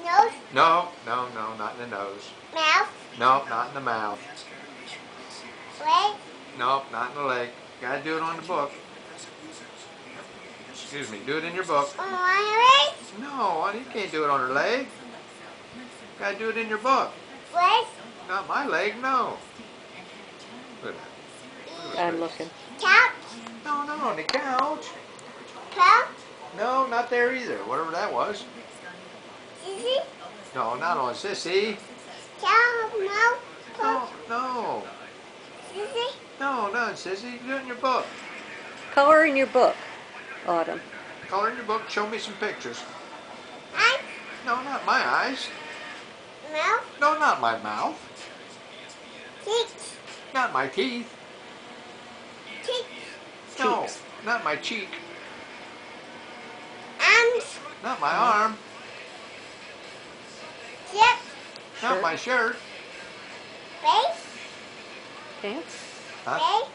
No. Nose. No, no, no, not in the nose. Mouth. No, not in the mouth. Leg. No, not in the leg. Gotta do it on the book. Excuse me, do it in your book. On my leg. No, you can't do it on her leg. Gotta do it in your book. Leg. Not my leg, no. Look at that. I'm looking. Couch. No, no, on the couch. Couch. No, not there either. Whatever that was. Sissy. No, not on Sissy. Couch. Mouth. No, no. Sissy. No, not Sissy. Do it in your book. Color in your book, Autumn. Color in your book. Show me some pictures. Eyes. No, not my eyes. Mouth. No, not my mouth. Cheeks. Not my teeth. Cheeks. No, Cheeks. not my cheek. Arms. Not my arm. Shirt. Not my shirt. Face. Pants? Huh?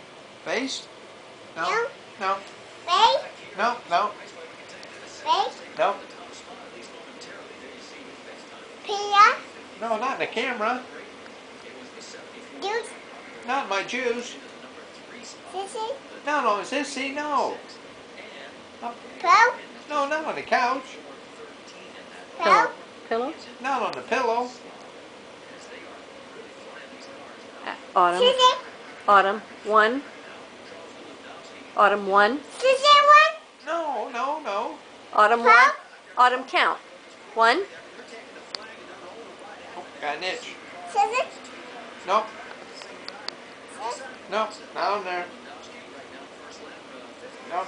Face. Face? No. No. No. Face. No. No. Face. No. Pia. No, not in the camera. Juice. Not my juice. Sissy. Not on Sissy, no. Pro. No, not on the couch. Pro. Pillow. Pillow? Not on the pillow. Autumn. Sissy. Autumn. 1. Autumn 1. Sissy one. No, no, no. Autumn 1. Huh? Autumn count. 1. Oh, got an itch. Sissy. Nope. Sissy. Nope. Not on there. Nope.